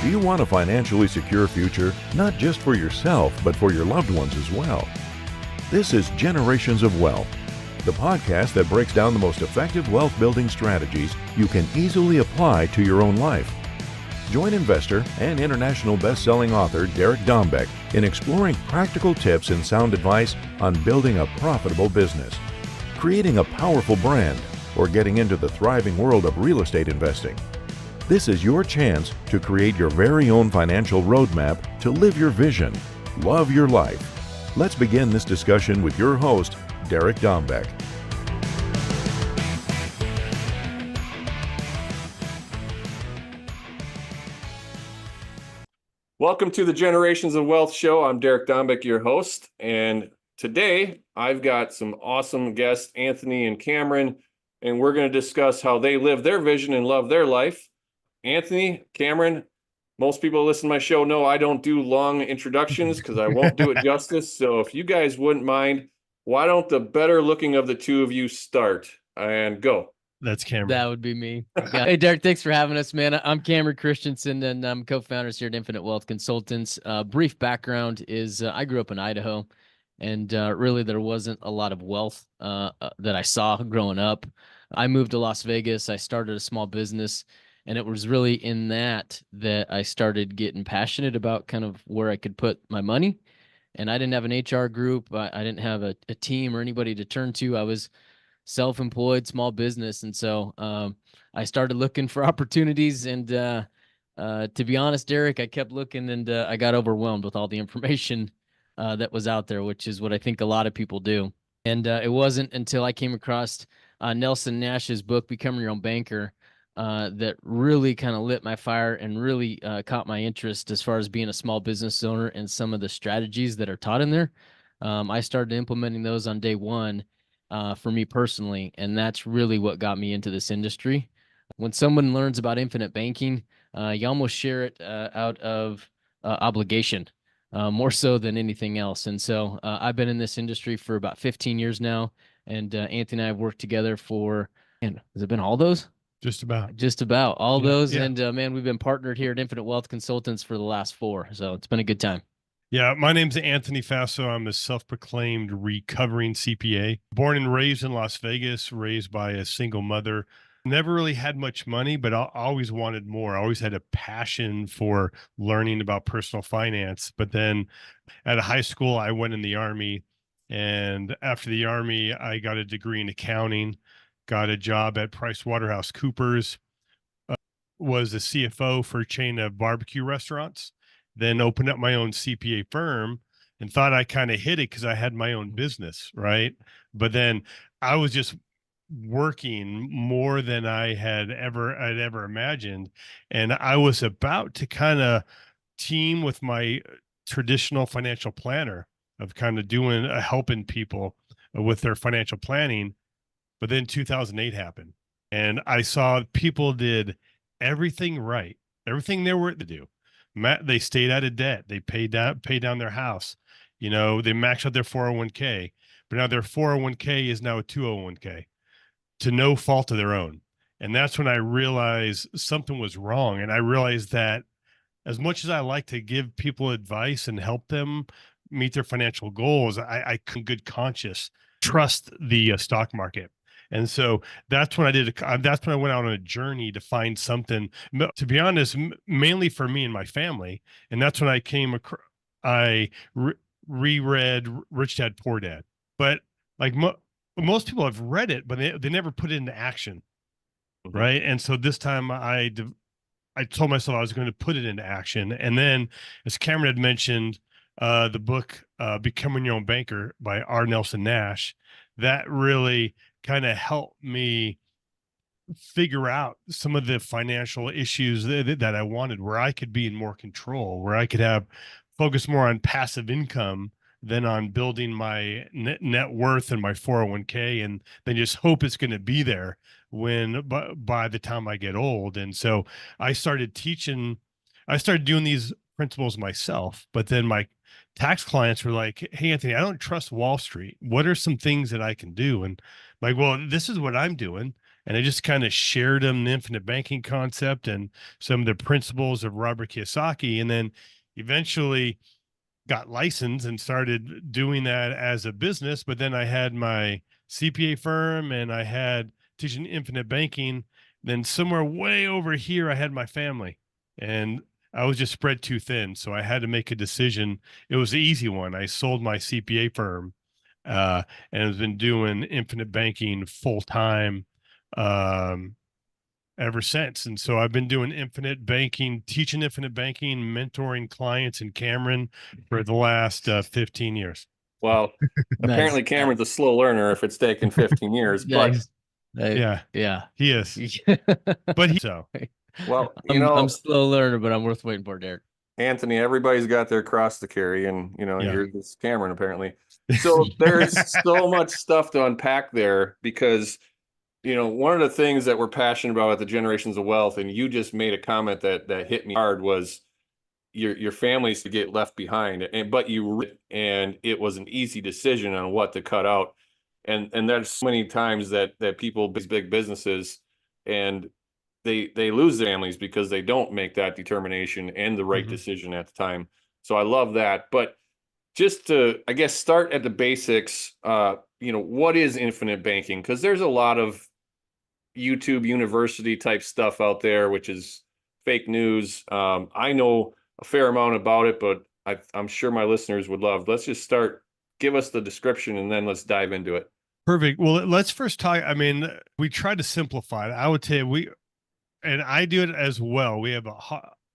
Do you want a financially secure future, not just for yourself, but for your loved ones as well? This is Generations of Wealth, the podcast that breaks down the most effective wealth-building strategies you can easily apply to your own life. Join investor and international best-selling author Derek Dombeck in exploring practical tips and sound advice on building a profitable business, creating a powerful brand, or getting into the thriving world of real estate investing. This is your chance to create your very own financial roadmap to live your vision, love your life. Let's begin this discussion with your host, Derek Dombeck. Welcome to the Generations of Wealth show. I'm Derek Dombeck, your host, and today I've got some awesome guests, Anthony and Cameron, and we're going to discuss how they live their vision and love their life. Anthony, Cameron, most people who listen to my show know I don't do long introductions because I won't do it justice. So if you guys wouldn't mind, why don't the better looking of the two of you start and go? That's Cameron. That would be me. Yeah. Hey, Derek, thanks for having us, man. I'm Cameron Christiansen, and I'm co-founders here at Infinite Wealth Consultants. Brief background is I grew up in Idaho, and really there wasn't a lot of wealth that I saw growing up. I moved to Las Vegas. I started a small business, and it was really in that I started getting passionate about kind of where I could put my money. And I didn't have an HR group. I didn't have a team or anybody to turn to. I was self-employed, small business. And so I started looking for opportunities. And to be honest, Derek, I kept looking, and I got overwhelmed with all the information that was out there, which is what I think a lot of people do. And it wasn't until I came across Nelson Nash's book, Becoming Your Own Banker, that really kind of lit my fire and really caught my interest as far as being a small business owner and some of the strategies that are taught in there. I started implementing those on day one for me personally, and that's really what got me into this industry. When someone learns about infinite banking, you almost share it out of obligation, more so than anything else. And so I've been in this industry for about 15 years now, and Anthony and I have worked together for, and has it been all those? Just about all those. Yeah. And man, we've been partnered here at Infinite Wealth Consultants for the last 4. So it's been a good time. Yeah, my name's Anthony Faso. I'm a self-proclaimed recovering CPA. Born and raised in Las Vegas, raised by a single mother. Never really had much money, but I always wanted more. I always had a passion for learning about personal finance. But then at a high school, I went in the Army. And after the Army, I got a degree in accounting. Got a job at PricewaterhouseCoopers, was a CFO for a chain of barbecue restaurants, then opened up my own CPA firm and thought I kind of hit it because I had my own business, right? But then I was just working more than I'd ever imagined. And I was about to kind of team with my traditional financial planner of kind of helping people with their financial planning. But then 2008 happened, and I saw people did everything right, everything they were to do. They stayed out of debt. They paid down their house. You know, they maxed out their 401k, but now their 401k is now a 201k to no fault of their own. And that's when I realized something was wrong. And I realized that as much as I like to give people advice and help them meet their financial goals, I couldn't good conscience trust the stock market. And so that's when that's when I went out on a journey to find something, to be honest, mainly for me and my family. And that's when I reread Rich Dad, Poor Dad. But like most people have read it, but they never put it into action. Right. And so this time I told myself I was going to put it into action. And then, as Cameron had mentioned, the book, Becoming Your Own Banker by Nelson Nash, that really kind of helped me figure out some of the financial issues that I wanted, where I could be in more control, where I could focus more on passive income than on building my net worth and my 401k, and then just hope it's going to be there by the time I get old. And so I started doing these principles myself, but then my tax clients were like, "Hey, Anthony, I don't trust Wall Street. What are some things that I can do?" And like, well, this is what I'm doing. And I just kind of shared them the infinite banking concept and some of the principles of Robert Kiyosaki. And then eventually got licensed and started doing that as a business. But then I had my CPA firm and I had teaching infinite banking. Then somewhere way over here, I had my family, and I was just spread too thin. So I had to make a decision. It was the easy one. I sold my CPA firm, and has been doing infinite banking full time, um, ever since. And so I've been doing infinite banking, teaching infinite banking, mentoring clients in Cameron for the last 15 years. Well, Nice. apparently Cameron's a slow learner if it's taken 15 years, but Nice. Yeah, Yeah. he is. But so well, I'm slow learner, but I'm worth waiting for, Derek. Anthony, everybody's got their cross to carry, and Yeah. you're this Cameron apparently. So there's so much stuff to unpack there because one of the things that we're passionate about at the Generations of Wealth, and you just made a comment that hit me hard, was your families to get left behind, and it was an easy decision on what to cut out, and there's so many times that people, big businesses, and they lose their families because they don't make that determination and the right decision at the time. So I love that. But just to, I guess, start at the basics, what is infinite banking? Because there's a lot of YouTube university type stuff out there, which is fake news. I know a fair amount about it, but I'm sure my listeners would love. Let's just start. Give us the description, and then let's dive into it. Perfect. Well, let's first talk. I mean, we try to simplify it. I would say and I do it as well. We have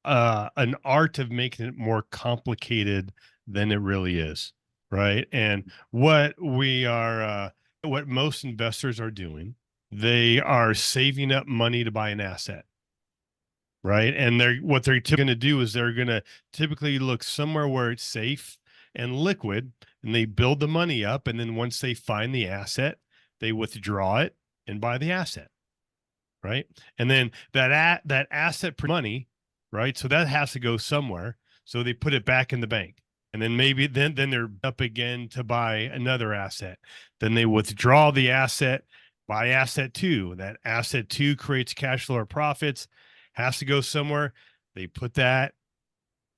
an art of making it more complicated than it really is, right? And what what most investors are doing, they are saving up money to buy an asset, right? And what they're going to do is they're going to typically look somewhere where it's safe and liquid, and they build the money up, and then once they find the asset, they withdraw it and buy the asset, right? And then that asset money, right? So that has to go somewhere. So they put it back in the bank. And then maybe then they're up again to buy another asset. Then they withdraw the asset, buy asset two. That asset two creates cash flow or profits, has to go somewhere. They put that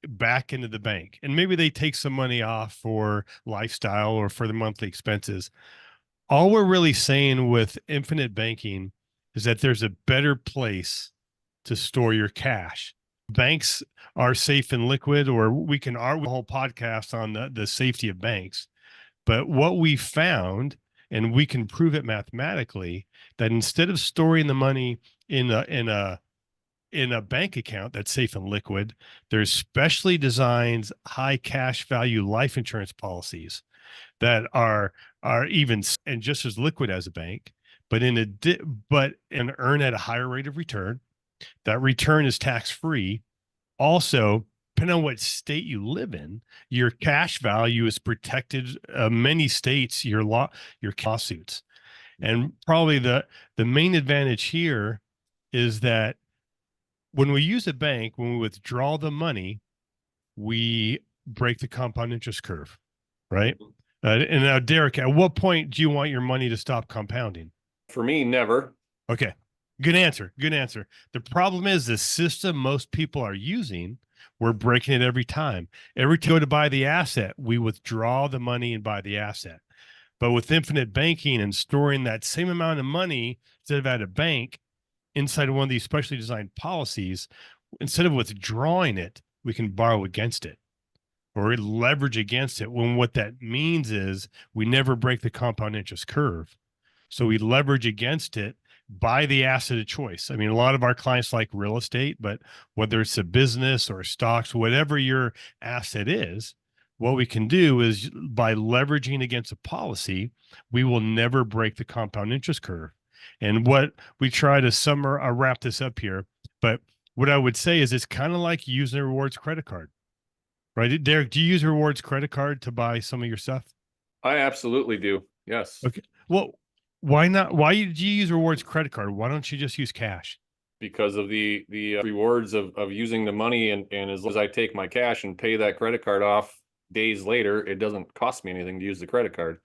back into the bank. And maybe they take some money off for lifestyle or for the monthly expenses. All we're really saying with infinite banking is that there's a better place to store your cash. Banks are safe and liquid, or we can argue a whole podcast on the safety of banks. But what we found, and we can prove it mathematically, that instead of storing the money in a bank account that's safe and liquid, there's specially designed high cash value life insurance policies that are even and just as liquid as a bank, but and earn at a higher rate of return. That return is tax free. Also, depending on what state you live in, your cash value is protected. Many states, your lawsuits, and probably the main advantage here is that when we use a bank, when we withdraw the money, we break the compound interest curve, right? And now, Derek, at what point do you want your money to stop compounding? For me, never. Okay. Good answer. Good answer. The problem is the system most people are using, we're breaking it every time. Every time we go to buy the asset, we withdraw the money and buy the asset. But with infinite banking and storing that same amount of money instead of at a bank inside of one of these specially designed policies, instead of withdrawing it, we can borrow against it or leverage against it. When what that means is we never break the compound interest curve. So we leverage against it, buy the asset of choice. I mean, a lot of our clients like real estate, but whether it's a business or stocks, whatever your asset is, what we can do is by leveraging against a policy, we will never break the compound interest curve. And what we try to wrap this up here, but what I would say is it's kind of like using a rewards credit card, right? Derek, do you use a rewards credit card to buy some of your stuff? I absolutely do. Yes. Okay. Well, why not? Why do you use a rewards credit card? Why don't you just use cash? Because of the rewards of using the money, and as long as I take my cash and pay that credit card off days later, it doesn't cost me anything to use the credit card.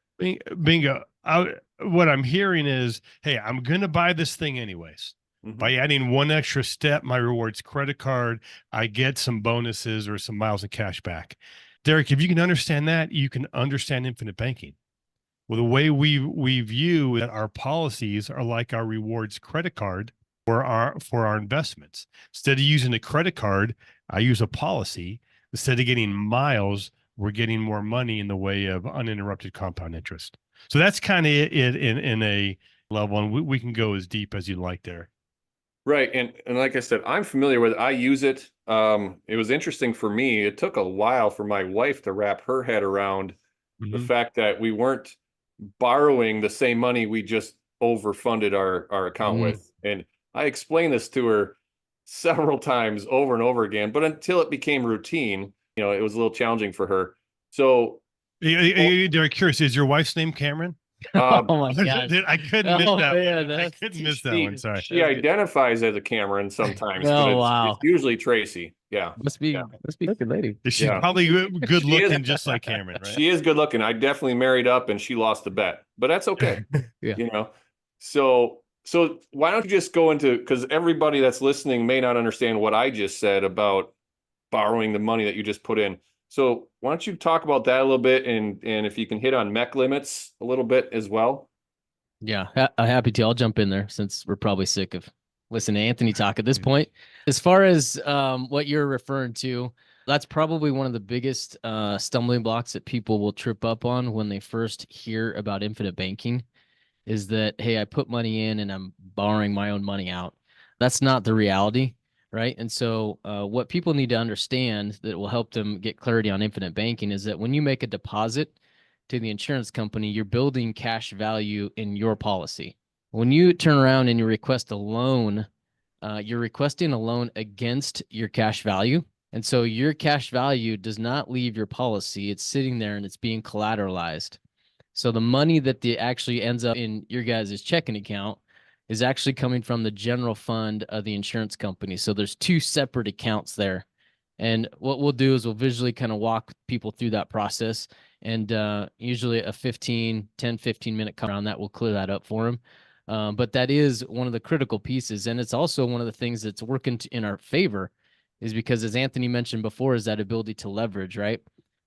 Bingo. what I'm hearing is, hey, I'm going to buy this thing anyways. By adding one extra step, my rewards credit card, I get some bonuses or some miles of cash back. Derek, if you can understand that, you can understand infinite banking. Well, the way we view that our policies are like our rewards credit card for our investments. Instead of using a credit card, I use a policy. Instead of getting miles, we're getting more money in the way of uninterrupted compound interest. So that's kind of it in a level, and we can go as deep as you'd like there. Right. And like I said, I'm familiar with it. I use it. It was interesting for me. It took a while for my wife to wrap her head around the fact that we weren't borrowing the same money we just overfunded our account with. And I explained this to her several times over and over again, but until it became routine, it was a little challenging for her. So Derek, curious, is your wife's name Cameron? Oh my God. I couldn't miss that. Man, I couldn't miss that one. Sorry. She identifies as a Cameron sometimes, but it's usually Tracy. Yeah. Must be a good lady. She's probably good looking, just like Cameron, right? She is good looking. I definitely married up and she lost the bet, but that's okay. Yeah. So why don't you just go into, because everybody that's listening may not understand what I just said about borrowing the money that you just put in. So why don't you talk about that a little bit, and if you can hit on MEC limits a little bit as well? Yeah, happy to. I'll jump in there since we're probably sick of listening to Anthony talk at this point. As far as what you're referring to, that's probably one of the biggest stumbling blocks that people will trip up on when they first hear about infinite banking, is that, hey, I put money in and I'm borrowing my own money out. That's not the reality, right? And so what people need to understand that will help them get clarity on infinite banking is that when you make a deposit to the insurance company, you're building cash value in your policy. When you turn around and you request a loan, you're requesting a loan against your cash value. And so your cash value does not leave your policy. It's sitting there and it's being collateralized. So the money that actually ends up in your guys' checking account is actually coming from the general fund of the insurance company. So there's two separate accounts there. And what we'll do is we'll visually kind of walk people through that process. And usually a 10, 15 minute come around that will clear that up for them. But that is one of the critical pieces. And it's also one of the things that's working in our favor, is because, as Anthony mentioned before, is that ability to leverage, right?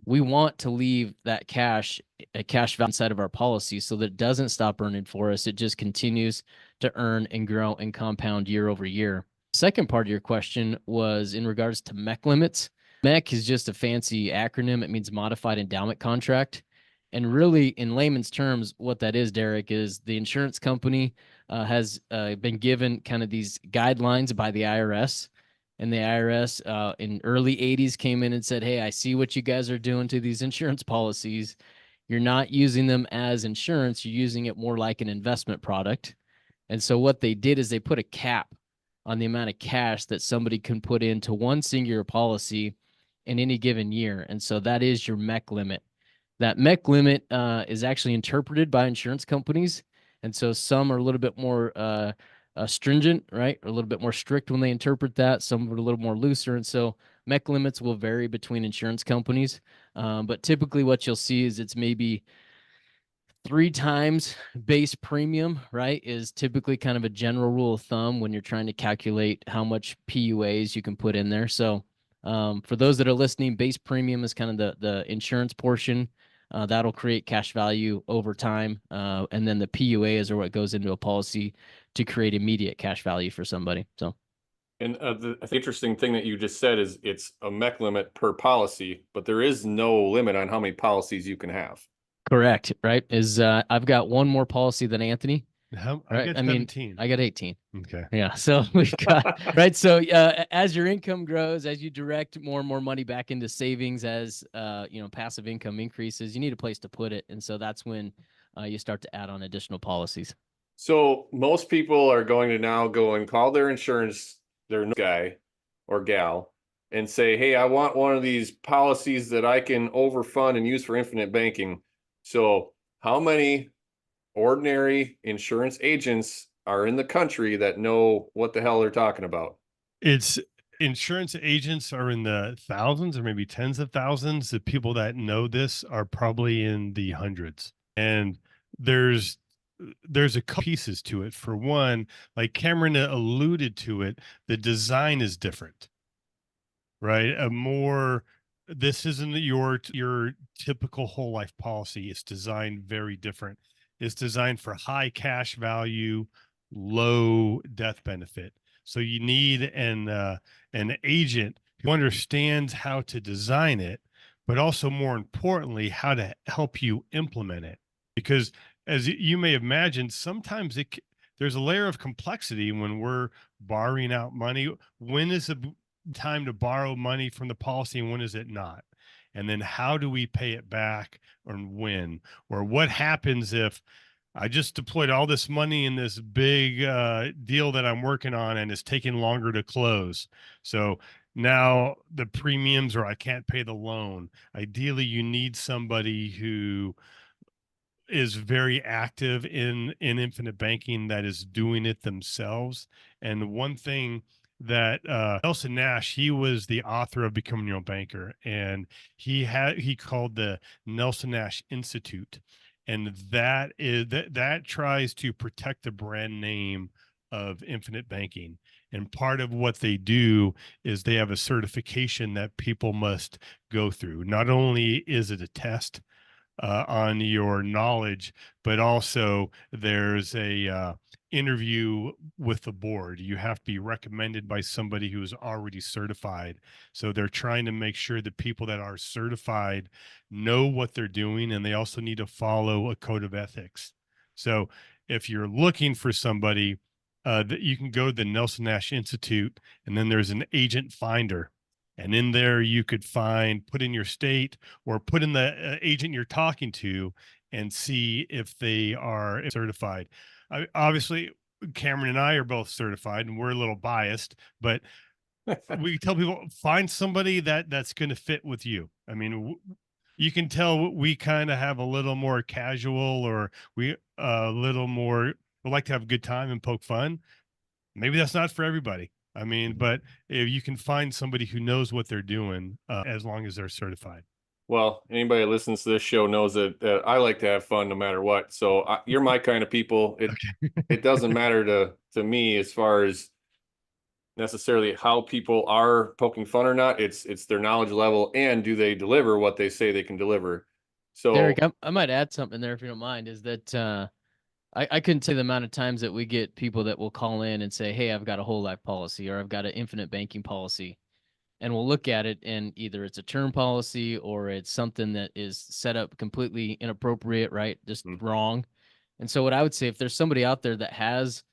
We want to leave that cash value inside of our policy so that it doesn't stop earning for us. It just continues to earn and grow and compound year over year. Second part of your question was in regards to MEC limits. MEC is just a fancy acronym. It means modified endowment contract. And really, in layman's terms, what that is, Derek, is the insurance company has been given kind of these guidelines by the IRS. And the IRS in early 80s came in and said, hey, I see what you guys are doing to these insurance policies. You're not using them as insurance. You're using it more like an investment product. And so what they did is they put a cap on the amount of cash that somebody can put into one singular policy in any given year. And so that is your MEC limit. That MEC limit is actually interpreted by insurance companies. And so some are a little bit more stringent, right? Or a little bit more strict when they interpret that. Some are a little more looser. And so MEC limits will vary between insurance companies. But typically what you'll see is it's maybe 3 times base premium, right, is typically kind of a general rule of thumb when you're trying to calculate how much PUAs you can put in there. So for those that are listening, base premium is kind of the insurance portion. That'll create cash value over time. And then the PUAs are what goes into a policy to create immediate cash value for somebody. So. And the interesting thing that you just said is it's a MEC limit per policy, but there is no limit on how many policies you can have. Correct. Right. I've got one more policy than Anthony. I got 17. I got 18. Okay. Yeah. So we've got, right. So as your income grows, as you direct more and more money back into savings, as passive income increases, you need a place to put it. And so that's when you start to add on additional policies. So most people are going to now go and call their insurance, their guy or gal, and say, hey, I want one of these policies that I can overfund and use for infinite banking. So how many ordinary insurance agents are in the country that know what the hell they're talking about? It's insurance agents are in the thousands or maybe tens of thousands. The people that know this are probably in the hundreds. And there's there's a couple pieces to it. For one, like Cameron alluded to it, the design is different, right? This isn't your typical whole life policy. It's designed very different. It's designed for high cash value, low death benefit. So you need an agent who understands how to design it, but also more importantly, how to help you implement it. Because as you may imagine, sometimes there's a layer of complexity when we're borrowing out money. When is the time to borrow money from the policy and when is it not? And then how do we pay it back, or when? Or what happens if I just deployed all this money in this big deal that I'm working on and it's taking longer to close? So now the premiums, or I can't pay the loan. Ideally, you need somebody who is very active in infinite banking, that is doing it themselves. And one thing that Nelson Nash, he was the author of Becoming Your Own Banker, and he called the Nelson Nash Institute, and that tries to protect the brand name of infinite banking. And part of what they do is they have a certification that people must go through. Not only is it a test on your knowledge, but also there's a interview with the board. You have to be recommended by somebody who is already certified. So they're trying to make sure that people that are certified know what they're doing, and they also need to follow a code of ethics. So if you're looking for somebody, that you can go to the Nelson Nash Institute, and then there's an agent finder. And in there, you could put in your state, or put in the agent you're talking to, and see if they are certified. Obviously, Cameron and I are both certified, and we're a little biased, but we tell people, find somebody that's going to fit with you. I mean, you can tell we kind of have a little more casual, or we a little more, we like to have a good time and poke fun. Maybe that's not for everybody. I mean, but if you can find somebody who knows what they're doing, as long as they're certified. Well, anybody that listens to this show knows that I like to have fun no matter what. So you're my kind of people. It doesn't matter to me as far as necessarily how people are poking fun or not. It's their knowledge level, and do they deliver what they say they can deliver. So Derek, I might add something there if you don't mind, is that I couldn't tell you the amount of times that we get people that will call in and say, hey, I've got a whole life policy, or I've got an infinite banking policy. And we'll look at it, and either it's a term policy or it's something that is set up completely inappropriate, right? Just wrong. And so what I would say, if there's somebody out there that has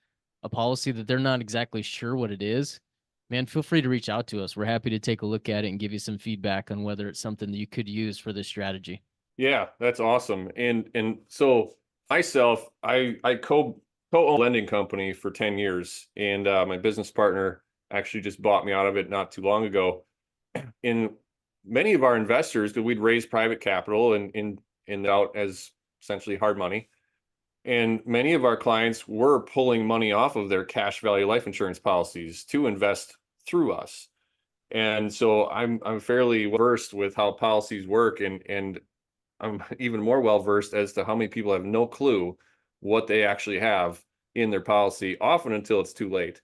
a policy that they're not exactly sure what it is, man, feel free to reach out to us. We're happy to take a look at it and give you some feedback on whether it's something that you could use for this strategy. yeah, that's awesome. And so myself, I co-own a lending company for 10 years, and my business partner actually just bought me out of it not too long ago. And many of our investors, that we'd raise private capital and out as essentially hard money. And many of our clients were pulling money off of their cash value life insurance policies to invest through us. And so I'm fairly versed with how policies work, and I'm even more well versed as to how many people have no clue what they actually have in their policy, often until it's too late.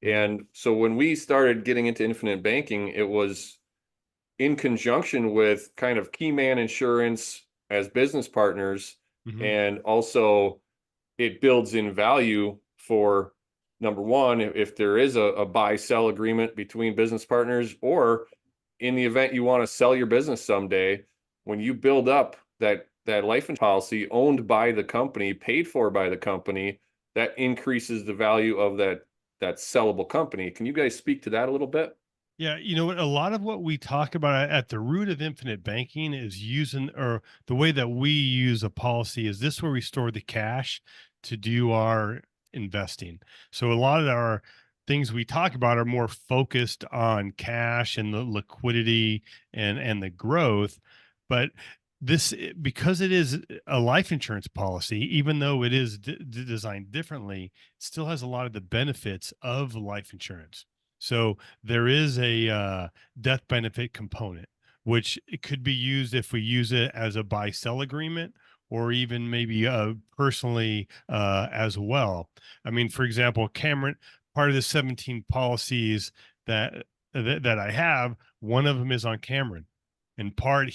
And so when we started getting into infinite banking, it was in conjunction with kind of key man insurance as business partners. And also it builds in value for, number one, if there is a buy-sell agreement between business partners, or in the event you want to sell your business someday, when you build up that life insurance policy owned by the company, paid for by the company, that increases the value of that sellable company. Can you guys speak to that a little bit? Yeah, you know what? A lot of what we talk about at the root of infinite banking is using, or the way that we use a policy is this, where we store the cash to do our investing. So a lot of our things we talk about are more focused on cash and the liquidity and the growth. But because it is a life insurance policy, even though it is designed differently, it still has a lot of the benefits of life insurance. So there is a death benefit component, which it could be used if we use it as a buy-sell agreement, or even maybe personally as well. I mean, for example, Cameron, part of the 17 policies that I have, one of them is on Cameron. In part,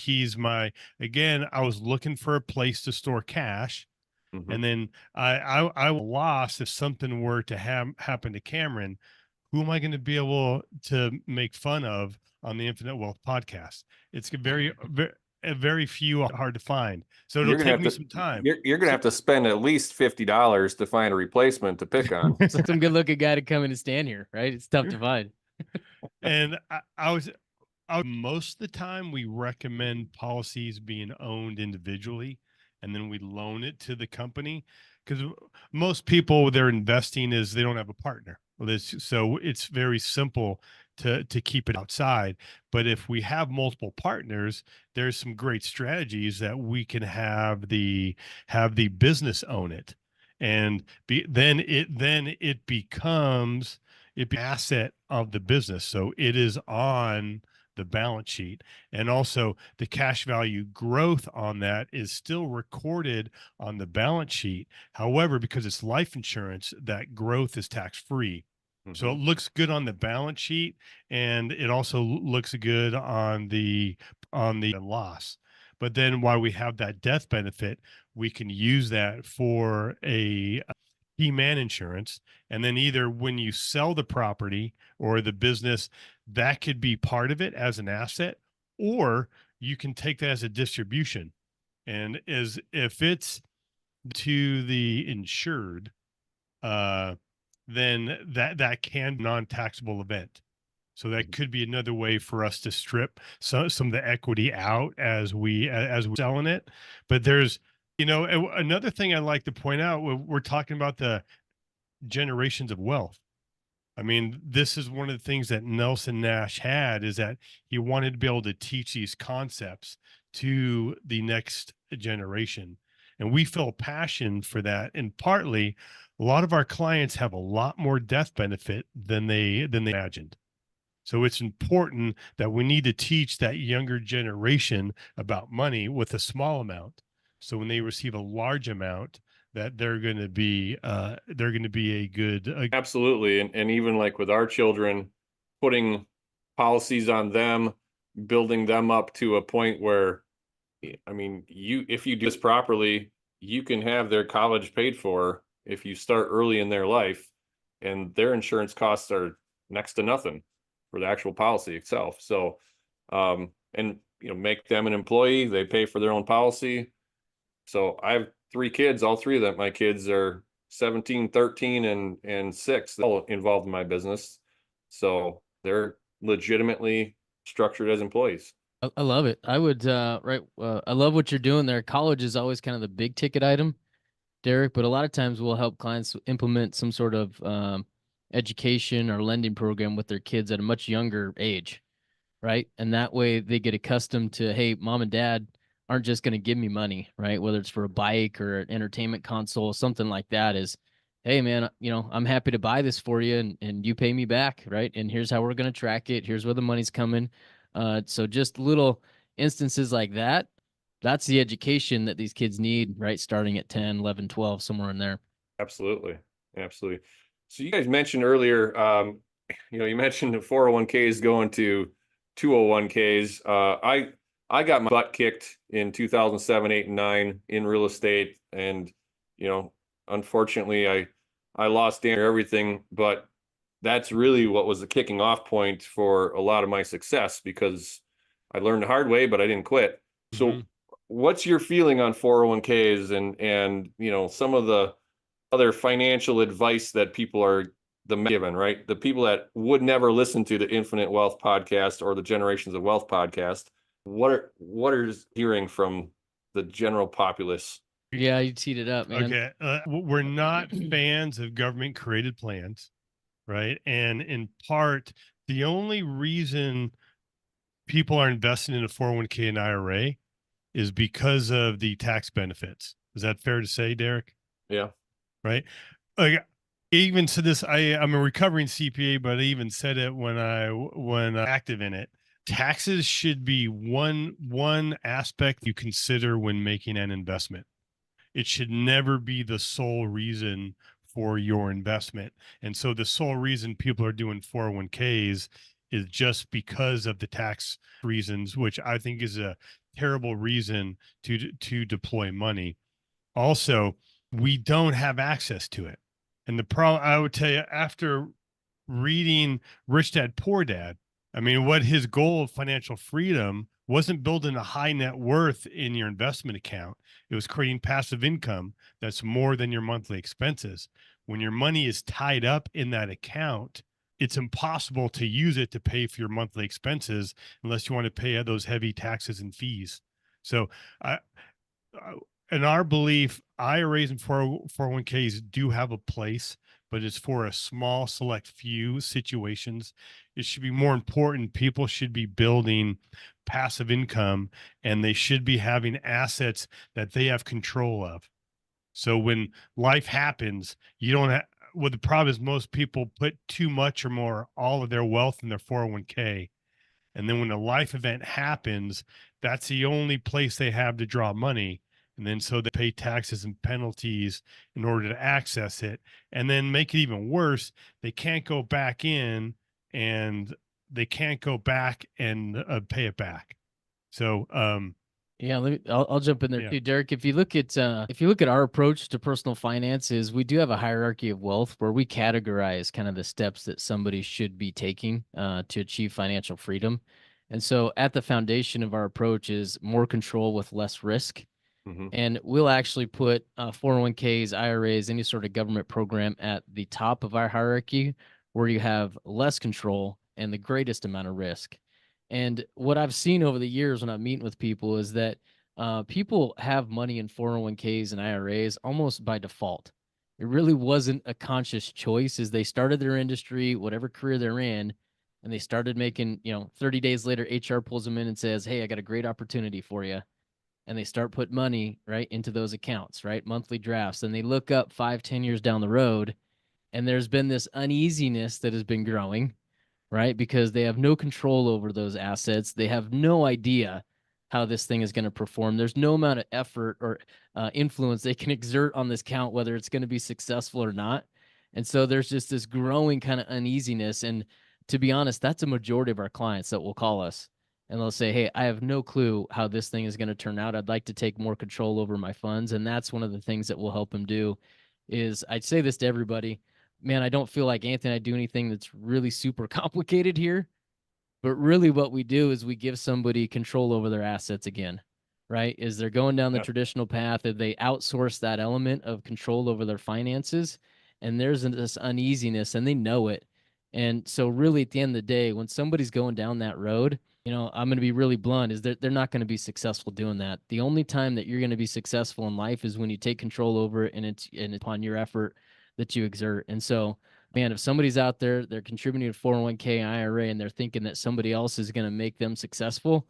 again, I was looking for a place to store cash. Mhm. And then I lost if something were to happen to Cameron. Who am I going to be able to make fun of on the Infinite Wealth podcast? It's very few hard to find. So it'll You're gonna take have me to some time. you're gonna So, have to spend at least $50 to find a replacement to pick on. Some good looking guy to come in and stand here, right? It's tough to find. and most of the time we recommend policies being owned individually, and then we loan it to the company, because most people, their investing is they don't have a partner. So it's very simple to keep it outside. But if we have multiple partners, there's some great strategies that we can have the business own it, and then it becomes it asset of the business. So it is on the balance sheet, and also the cash value growth on that is still recorded on the balance sheet. However, because it's life insurance, that growth is tax free. So it Mhm. looks good on the balance sheet, and it also looks good on the loss. But then while we have that death benefit, we can use that for a key man insurance. And then either when you sell the property or the business, that could be part of it as an asset, or you can take that as a distribution. And as if it's to the insured, uh, then that can be a non-taxable event. So that could be another way for us to strip some of the equity out as we're selling it. But there's, another thing I like to point out, we're talking about the generations of wealth. I mean, this is one of the things that Nelson Nash had, is that he wanted to be able to teach these concepts to the next generation. And we feel passion for that. And partly, a lot of our clients have a lot more death benefit than they imagined. So it's important that we need to teach that younger generation about money with a small amount. So when they receive a large amount, that they're going to be a Absolutely. And even like with our children, putting policies on them, building them up to a point where, I mean, if you do this properly, you can have their college paid for if you start early in their life, and their insurance costs are next to nothing for the actual policy itself. So, and make them an employee, they pay for their own policy. So I have three kids, all three of them. My kids are 17, 13, and 6, all involved in my business. So they're legitimately structured as employees. I love it. I would, right. I love what you're doing there. College is always kind of the big ticket item, Derek, but a lot of times we'll help clients implement some sort of education or lending program with their kids at a much younger age, right? And that way they get accustomed to, hey, mom and dad aren't just going to give me money, right? Whether it's for a bike or an entertainment console, something like that is, hey, man, I'm happy to buy this for you, and you pay me back, right? And here's how we're going to track it. Here's where the money's coming. So just little instances like that, that's the education that these kids need, right? Starting at 10, 11, 12, somewhere in there. Absolutely. Absolutely. So you guys mentioned earlier, you mentioned the 401ks going to 201ks. I got my butt kicked in 2007, 8, and 9 in real estate. And, unfortunately I lost everything, but that's really what was the kicking off point for a lot of my success, because I learned the hard way, but I didn't quit. So Mhm. what's your feeling on 401ks and some of the other financial advice that people are given, right? The people that would never listen to the Infinite Wealth podcast or the Generations of Wealth podcast, what are hearing from the general populace? Yeah, you teed it up, man. Okay. We're not fans of government created plans, right? And in part, the only reason people are investing in a 401k and IRA is because of the tax benefits. Is that fair to say, Derek? Yeah. Right. Like, I even said this, I'm a recovering CPA, but I even said it when active in it. Taxes should be one aspect you consider when making an investment. it should never be the sole reason for your investment. And so the sole reason people are doing 401ks is just because of the tax reasons, which I think is a terrible reason to deploy money. Also, we don't have access to it. And the problem, I would tell you, after reading Rich Dad Poor Dad, I mean, what his goal of financial freedom wasn't building a high net worth in your investment account. It was creating passive income that's more than your monthly expenses. When your money is tied up in that account, it's impossible to use it to pay for your monthly expenses unless you want to pay those heavy taxes and fees. So, in our belief, IRAs and 401ks do have a place, but it's for a small, select few situations. It should be more important. People should be building passive income, and they should be having assets that they have control of. So when life happens, you don't have, well, the problem is most people put too much or more, all of their wealth in their 401k. And then when a life event happens, that's the only place they have to draw money. And then so they pay taxes and penalties in order to access it. And then make it even worse, they can't go back in and pay it back. So, yeah, I'll jump in there too, Derek. If you look at our approach to personal finances, we do have a hierarchy of wealth where we categorize kind of the steps that somebody should be taking to achieve financial freedom. And so at the foundation of our approach is more control with less risk. Mm-hmm. And we'll actually put 401ks, IRAs, any sort of government program at the top of our hierarchy where you have less control and the greatest amount of risk. And what I've seen over the years when I'm meeting with people is that people have money in 401ks and IRAs almost by default. It really wasn't a conscious choice as they started their industry, whatever career they're in, and they started making, 30 days later, HR pulls them in and says, hey, I got a great opportunity for you. And they start putting money right into those accounts, right? Monthly drafts. And they look up 5-10 years down the road, and there's been this uneasiness that has been growing, right? Because they have no control over those assets. They have no idea how this thing is going to perform. There's no amount of effort or influence they can exert on this account, whether it's going to be successful or not. And so there's just this growing kind of uneasiness. And to be honest, that's a majority of our clients that will call us and they'll say, hey, I have no clue how this thing is going to turn out. I'd like to take more control over my funds. And that's one of the things that will help them do is I'd say this to everybody, man, I don't feel like Anthony and I do anything that's really super complicated here, but really what we do is we give somebody control over their assets again, right? Is they're going down the traditional path, that they outsource that element of control over their finances, and there's this uneasiness and they know it. And so really at the end of the day, when somebody's going down that road, I'm going to be really blunt, is that they're not going to be successful doing that. The only time that you're going to be successful in life is when you take control over it and it's upon your effort that you exert. And so, man, if somebody's out there, they're contributing to 401k IRA and they're thinking that somebody else is going to make them successful,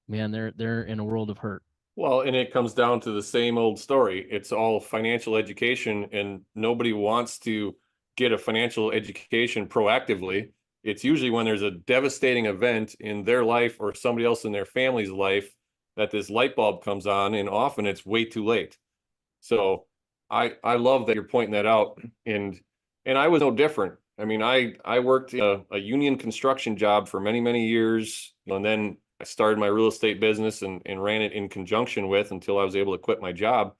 man, they're in a world of hurt. Well, and it comes down to the same old story. It's all financial education, and nobody wants to get a financial education proactively. It's usually when there's a devastating event in their life or somebody else in their family's life that this light bulb comes on, and often it's way too late. So I love that you're pointing that out. And I was no different. I mean, I worked a union construction job for many, many years, and then I started my real estate business and ran it in conjunction with until I was able to quit my job.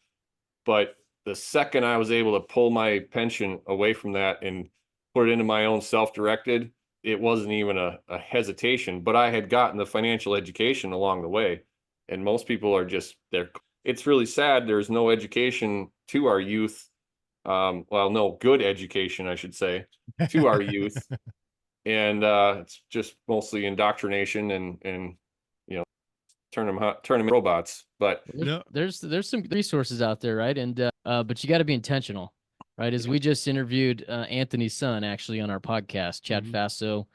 But the second I was able to pull my pension away from that and put it into my own self-directed, it wasn't even a hesitation, but I had gotten the financial education along the way. And most people are just there. It's really sad. There's no education to our youth. No good education, I should say, to our youth. And it's just mostly indoctrination and turn them into robots. But there's some resources out there, right? And but you got to be intentional, right? As we just interviewed Anthony's son actually on our podcast, Chad Faso.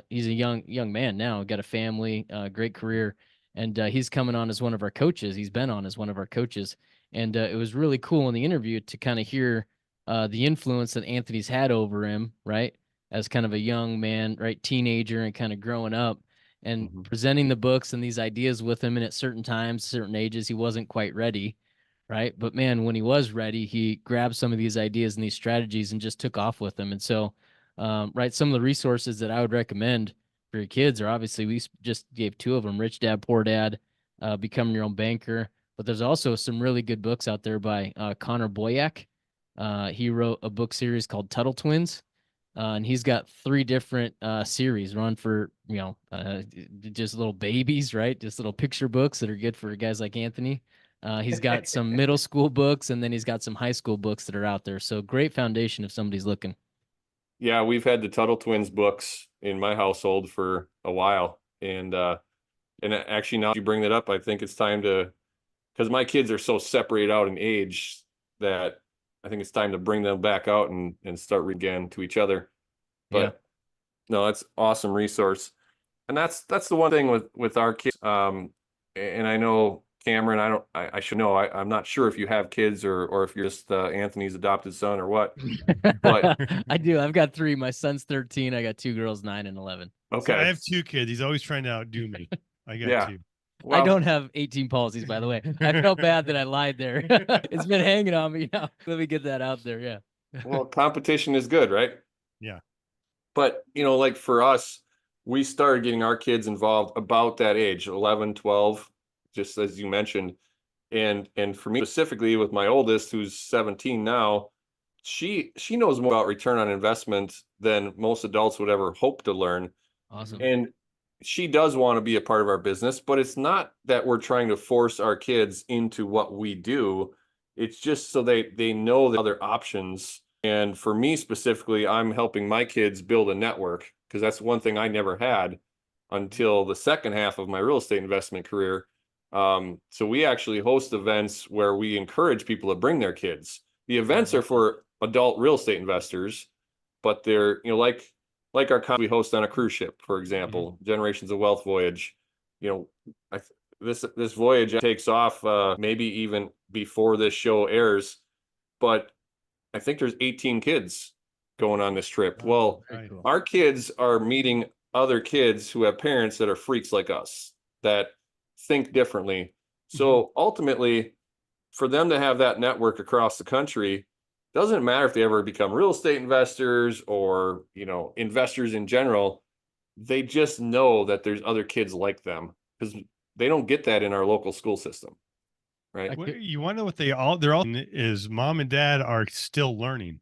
He's a young man now, got a family, great career, and he's coming on as one of our coaches. He's been on as one of our coaches, and it was really cool in the interview to kind of hear the influence that Anthony's had over him, right? As kind of a young man, right, teenager, and kind of growing up, and presenting the books and these ideas with him. And at certain times, certain ages, he wasn't quite ready, right? But man, when he was ready, he grabbed some of these ideas and these strategies and just took off with them. And so, right, some of the resources that I would recommend for your kids are obviously we just gave two of them: Rich Dad Poor Dad, Becoming Your Own Banker. But there's also some really good books out there by Connor Boyack. He wrote a book series called Tuttle Twins. And he's got 3 different series run for, just little babies, right? Just little picture books that are good for guys like Anthony. He's got some middle school books, and then he's got some high school books that are out there. So great foundation if somebody's looking. Yeah, we've had the Tuttle Twins books in my household for a while. And actually, now you bring that up, I think it's time to, because my kids are so separated out in age that I think it's time to bring them back out and start reading again to each other. But no, that's awesome resource. And that's the one thing with our kids. And I know Cameron, I should know, I'm not sure if you have kids or if you're just Anthony's adopted son or what. But I do. I've got 3. My son's 13. I got 2 girls, 9 and 11. Okay. So I have 2 kids. He's always trying to outdo me. I got 2. Well, I don't have 18 policies, by the way. I felt bad that I lied there. It's been hanging on me now. Let me get that out there. Yeah. Well, competition is good, right? Yeah. But, like for us, we started getting our kids involved about that age, 11, 12, just as you mentioned. And for me specifically with my oldest, who's 17 now, she knows more about return on investment than most adults would ever hope to learn. Awesome. And she does want to be a part of our business, but it's not that we're trying to force our kids into what we do. It's just so they know the other options. And for me specifically, I'm helping my kids build a network, because that's one thing I never had until the second half of my real estate investment career. So we actually host events where we encourage people to bring their kids. The events are for adult real estate investors, but they're, like our we host on a cruise ship, for example, Generations of Wealth voyage. This voyage takes off maybe even before this show airs, but I think there's 18 kids going on this trip. Well, Cool. our kids are meeting other kids who have parents that are freaks like us, that think differently. So ultimately, for them to have that network across the country, doesn't matter if they ever become real estate investors or, investors in general, they just know that there's other kids like them, because they don't get that in our local school system. Right. You want to know what they're all is mom and dad are still learning.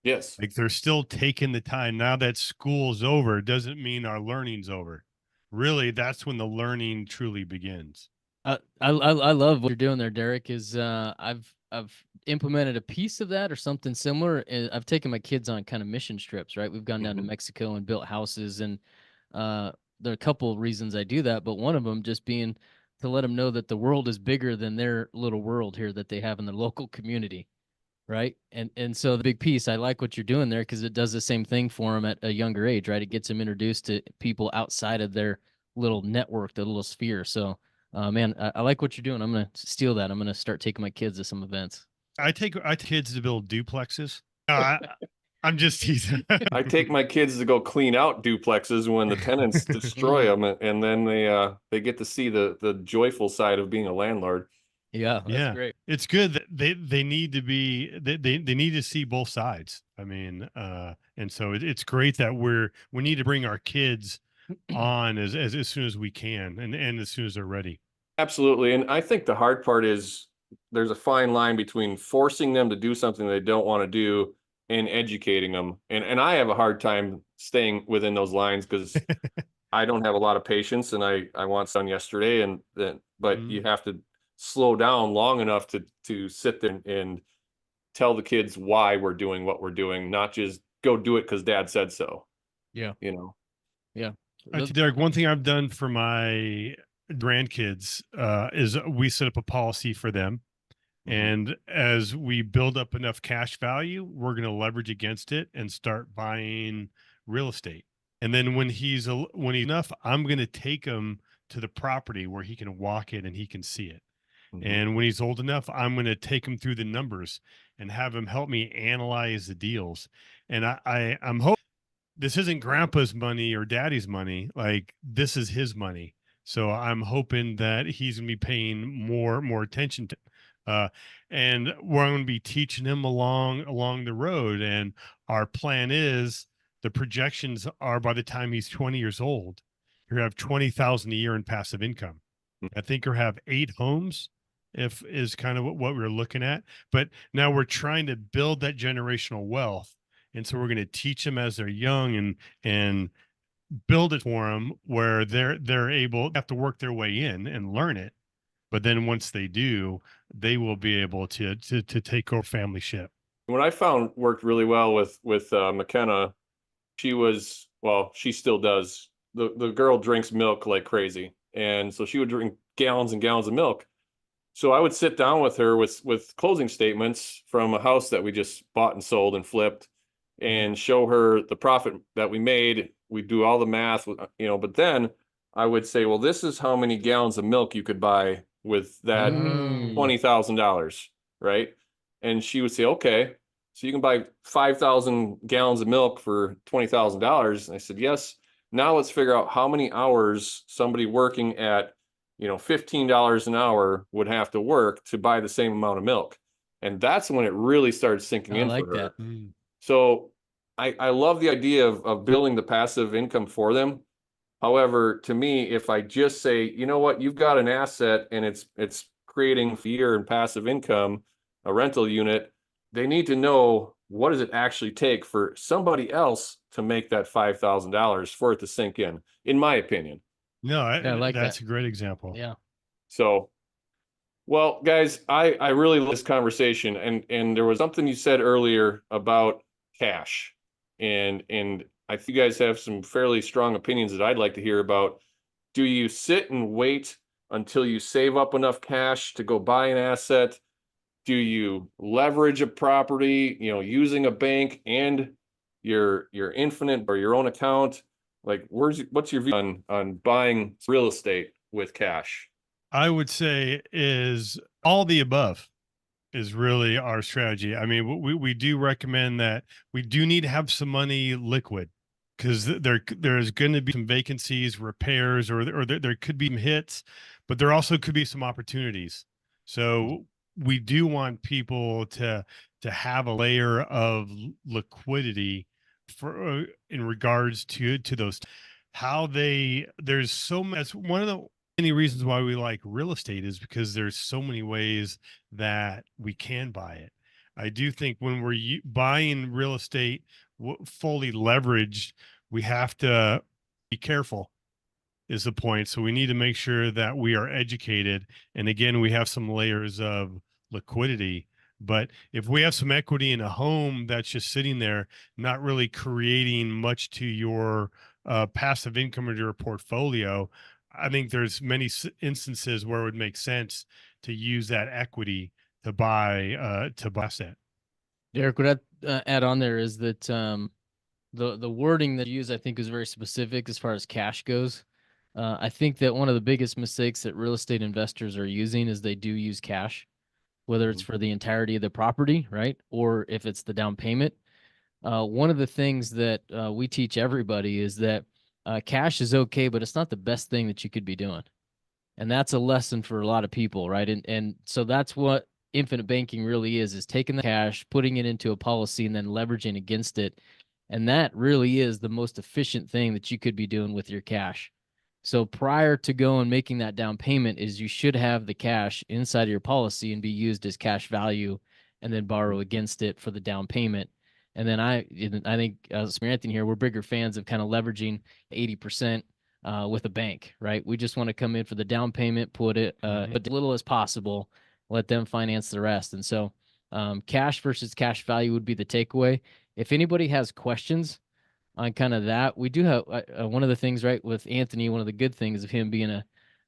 Yes. Like they're still taking the time. Now that school's over, doesn't mean our learning's over. Really, that's when the learning truly begins. I love what you're doing there, Derek. Is I've implemented a piece of that or something similar. And I've taken my kids on kind of mission trips, right? We've gone down to Mexico and built houses, and there are a couple of reasons I do that, but one of them just being to let them know that the world is bigger than their little world here that they have in the local community, right? And so the big piece, I like what you're doing there because it does the same thing for them at a younger age, right? It gets them introduced to people outside of their little network, the little sphere. So man, I like what you're doing. I'm going to steal that. I'm going to start taking my kids to some events. I take kids to build duplexes. I'm just teasing. I take my kids to go clean out duplexes when the tenants destroy them, and then they get to see the joyful side of being a landlord. Yeah, that's great. It's good that they need to be they need to see both sides. I mean, and so it's great that we need to bring our kids on as soon as we can and as soon as they're ready. Absolutely. And I think the hard part is there's a fine line between forcing them to do something they don't want to do and educating them. And I have a hard time staying within those lines because I don't have a lot of patience, and I want some yesterday. But you have to slow down long enough to sit there and tell the kids why we're doing what we're doing, not just go do it because dad said so. Yeah. Yeah. Derek, one thing I've done for my grandkids is we set up a policy for them. And as we build up enough cash value, we're going to leverage against it and start buying real estate. And then when he's enough, I'm going to take him to the property where he can walk it and he can see it. And when he's old enough, I'm going to take him through the numbers and have him help me analyze the deals. And I'm hoping this isn't grandpa's money or daddy's money. Like this is his money. So I'm hoping that he's going to be paying more attention to. And we're going to be teaching him along the road. And our plan is the projections are by the time he's 20 years old, you have 20,000 a year in passive income. I think you have 8 homes, if is kind of what we're looking at. But now we're trying to build that generational wealth. And so we're going to teach them as they're young and build it for them where they're able to have to work their way in and learn it. But then once they do, they will be able to take over family ship. What I found worked really well with McKenna, she still does. The girl drinks milk like crazy. And so she would drink gallons and gallons of milk. So I would sit down with her with closing statements from a house that we just bought and sold and flipped, and show her the profit that we made. We do all the math, but then I would say, well, this is how many gallons of milk you could buy with that $20,000, right? And she would say, okay, so you can buy 5,000 gallons of milk for $20,000. And I said, yes. Now let's figure out how many hours somebody working at, $15 an hour would have to work to buy the same amount of milk. And that's when it really started sinking in for her. So I love the idea of building the passive income for them. However, to me, if I just say, you know what, you've got an asset and it's creating a year in passive income, a rental unit, they need to know, what does it actually take for somebody else to make that $5,000 for it to sink in my opinion. No, I like that's that. a great example. Yeah. So, well, guys, I really love this conversation, and there was something you said earlier about cash, and I think you guys have some fairly strong opinions that I'd like to hear about. Do you sit and wait until you save up enough cash to go buy an asset? Do you leverage a property, using a bank and your infinite or your own account? Like, what's your view on buying real estate with cash? I would say is all the above is really our strategy. I mean, we do recommend that we do need to have some money liquid, because there's going to be some vacancies, repairs, or there could be some hits, but there also could be some opportunities. So we do want people to have a layer of liquidity for in regards to those. There's so much. That's one of the many reasons why we like real estate, is because there's so many ways that we can buy it. I do think when we're buying real estate fully leveraged, we have to be careful, is the point. So we need to make sure that we are educated. And again, we have some layers of liquidity. But if we have some equity in a home that's just sitting there, not really creating much to your passive income or your portfolio, I think there's many instances where it would make sense to use that equity to buy asset. Derek, what I'd add on there is that the wording that you use, I think, is very specific as far as cash goes. I think that one of the biggest mistakes that real estate investors are using is they do use cash, whether it's for the entirety of the property, right? Or if it's the down payment. One of the things that we teach everybody is that cash is okay, but it's not the best thing that you could be doing. And that's a lesson for a lot of people, right? And so that's what infinite banking really is taking the cash, putting it into a policy, and then leveraging against it. And that really is the most efficient thing that you could be doing with your cash. So prior to going making that down payment is you should have the cash inside of your policy and be used as cash value, and then borrow against it for the down payment. And then I think Anthony here, we're bigger fans of kind of leveraging 80% with a bank, right? We just want to come in for the down payment, put as little as possible, let them finance the rest. And so cash versus cash value would be the takeaway. If anybody has questions on kind of that, we do have one of the things, right, with Anthony, one of the good things of him being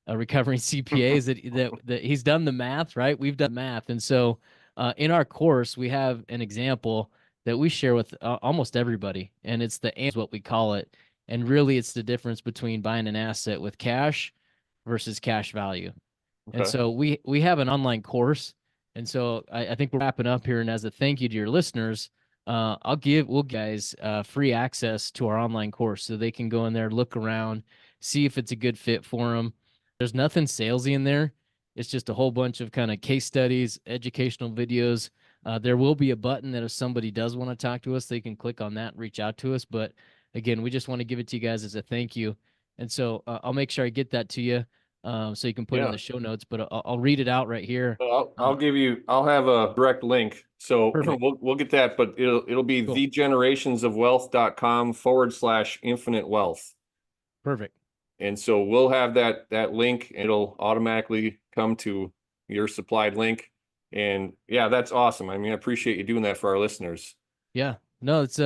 a recovering CPA is that he's done the math, right? We've done math. And so in our course, we have an example that we share with almost everybody, and it's what we call it. And really, it's the difference between buying an asset with cash versus cash value. Okay. And so we have an online course. And so I think we're wrapping up here. And as a thank you to your listeners, we'll guys free access to our online course so they can go in there, look around, see if it's a good fit for them. There's nothing salesy in there. It's just a whole bunch of kind of case studies, educational videos. There will be a button that if somebody does want to talk to us, they can click on that and reach out to us. But again, we just want to give it to you guys as a thank you. And so I'll make sure I get that to you so you can put it in the show notes, but I'll read it out right here. I'll have a direct link. So we'll get that, but it'll be Cool. thegenerationsofwealth.com/infinite wealth. Perfect. And so we'll have that link. It'll automatically come to your supplied link. And yeah, that's awesome. I mean, I appreciate you doing that for our listeners. Yeah. No, it's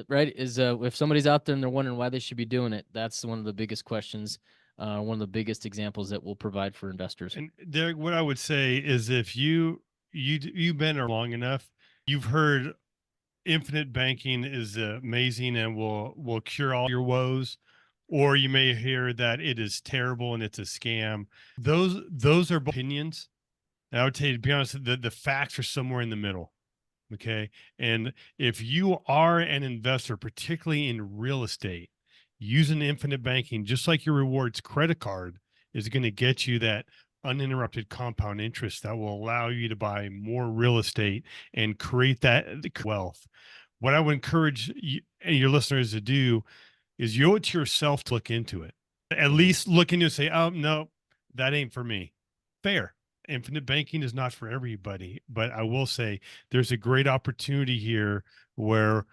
right. If somebody's out there and they're wondering why they should be doing it, that's one of the biggest questions. One of the biggest examples that we'll provide for investors. And Derek, what I would say is if you've been here long enough, you've heard infinite banking is amazing and will cure all your woes, or you may hear that it is terrible and it's a scam. Those are opinions. And I would tell you, to be honest, the facts are somewhere in the middle. Okay. And if you are an investor, particularly in real estate, using infinite banking, just like your rewards credit card, is going to get you that uninterrupted compound interest that will allow you to buy more real estate and create that wealth. What I would encourage you and your listeners to do is you owe it to yourself to look into it. At least look into it and say, oh, no, that ain't for me. Fair. Infinite banking is not for everybody, but I will say there's a great opportunity here where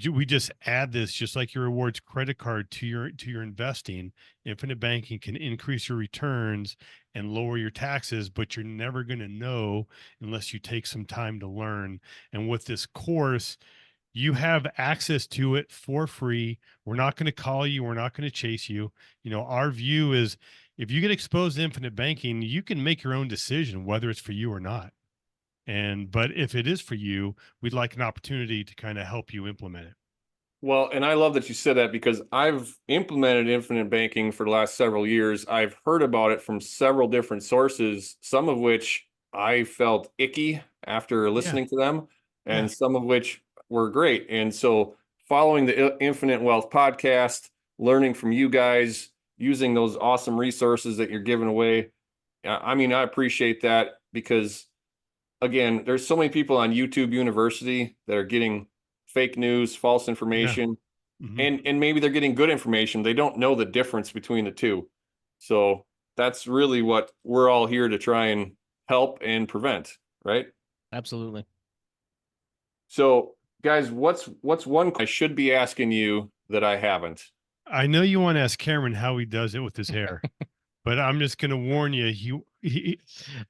we just add this, just like your rewards credit card to your investing. Infinite banking can increase your returns and lower your taxes, but you're never going to know unless you take some time to learn. And with this course, you have access to it for free. We're not going to call you. We're not going to chase you. Our view is if you get exposed to infinite banking, you can make your own decision whether it's for you or not. But if it is for you, we'd like an opportunity to kind of help you implement it. Well, and I love that you said that because I've implemented infinite banking for the last several years. I've heard about it from several different sources, some of which I felt icky after listening to them, and some of which were great. And so following the Infinite Wealth podcast, learning from you guys, using those awesome resources that you're giving away. I mean, I appreciate that because, again, there's so many people on YouTube University that are getting fake news, false information, and maybe they're getting good information. They don't know the difference between the two. So that's really what we're all here to try and help and prevent, right? Absolutely. So, guys, what's one I should be asking you that I haven't? I know you want to ask Cameron how he does it with his hair, but I'm just going to warn you.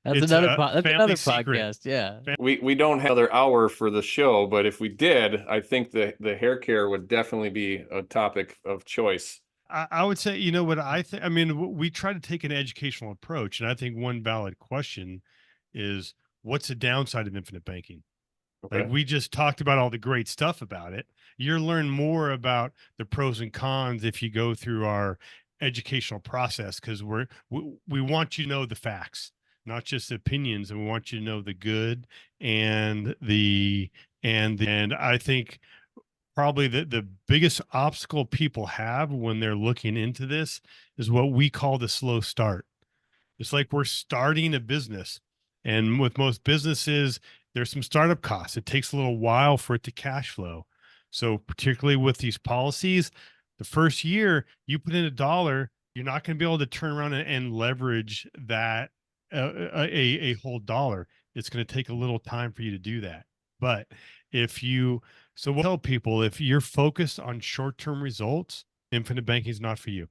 That's another podcast. Yeah. We don't have another hour for the show, but if we did, I think the hair care would definitely be a topic of choice. I would say, you know what I think? I mean, we try to take an educational approach, and I think one valid question is, what's the downside of infinite banking? Okay. Like we just talked about all the great stuff about it. You'll learn more about the pros and cons if you go through our educational process, because we want you to know the facts, not just opinions, and we want you to know the good and I think probably the biggest obstacle people have when they're looking into this is what we call the slow start. It's like we're starting a business, and with most businesses, there's some startup costs. It takes a little while for it to cash flow. So particularly with these policies, the first year you put in $1, you're not going to be able to turn around and leverage that a whole dollar. It's going to take a little time for you to do that. But so we'll tell people, if you're focused on short-term results, infinite banking is not for you.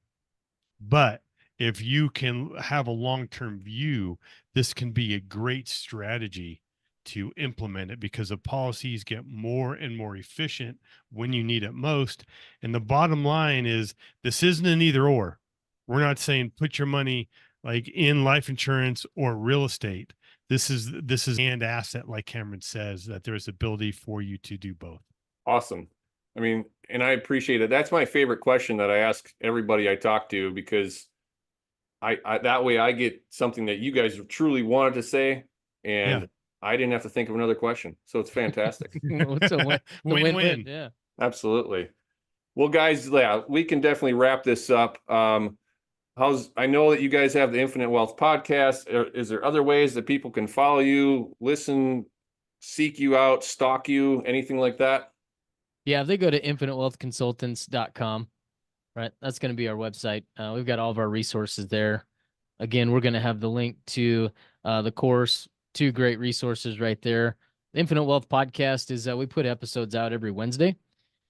But if you can have a long-term view, this can be a great strategy to implement it, because the policies get more and more efficient when you need it most. And the bottom line is, this isn't an either or. We're not saying put your money like in life insurance or real estate. This is an asset, like Cameron says, that there's ability for you to do both. Awesome. I mean, and I appreciate it. That's my favorite question that I ask everybody I talk to, because I that way I get something that you guys truly wanted to say, and I didn't have to think of another question. So it's fantastic. It's a win-win. Yeah, absolutely. Well, guys, we can definitely wrap this up. I know that you guys have the Infinite Wealth podcast. Is there other ways that people can follow you, listen, seek you out, stalk you, anything like that? Yeah, if they go to infinitewealthconsultants.com, right? That's going to be our website. We've got all of our resources there. Again, we're going to have the link to the course, 2 great resources right there. The Infinite Wealth podcast is we put episodes out every Wednesday,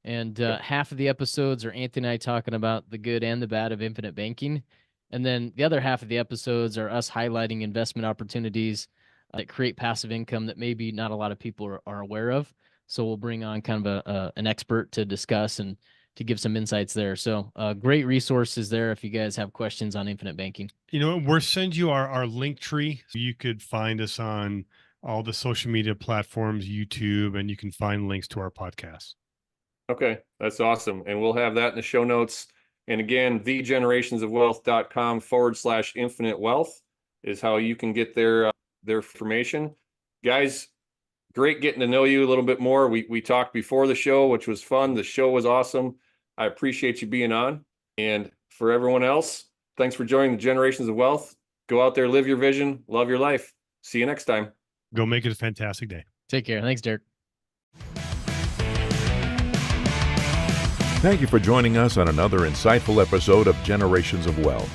and half of the episodes are Anthony and I talking about the good and the bad of infinite banking. And then the other half of the episodes are us highlighting investment opportunities that create passive income that maybe not a lot of people are aware of. So we'll bring on kind of an expert to discuss and to give some insights there. So great resources there if you guys have questions on infinite banking. You know, we'll send you our link tree. You could find us on all the social media platforms, YouTube, and you can find links to our podcast. Okay, that's awesome. And we'll have that in the show notes. And again, thegenerationsofwealth.com/infinite wealth is how you can get their information. Guys, great getting to know you a little bit more. We talked before the show, which was fun. The show was awesome. I appreciate you being on. And for everyone else, thanks for joining the Generations of Wealth. Go out there, live your vision, love your life. See you next time. Go make it a fantastic day. Take care. Thanks, Derek. Thank you for joining us on another insightful episode of Generations of Wealth.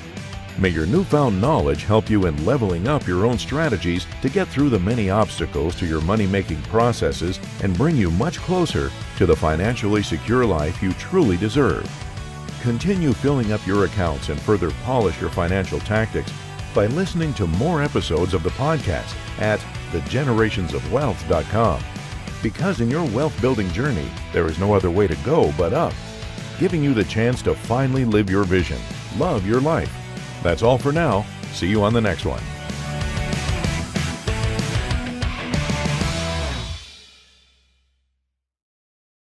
May your newfound knowledge help you in leveling up your own strategies to get through the many obstacles to your money-making processes and bring you much closer to the financially secure life you truly deserve. Continue filling up your accounts and further polish your financial tactics by listening to more episodes of the podcast at thegenerationsofwealth.com. Because in your wealth-building journey, there is no other way to go but up, giving you the chance to finally live your vision, love your life. That's all for now. See you on the next one.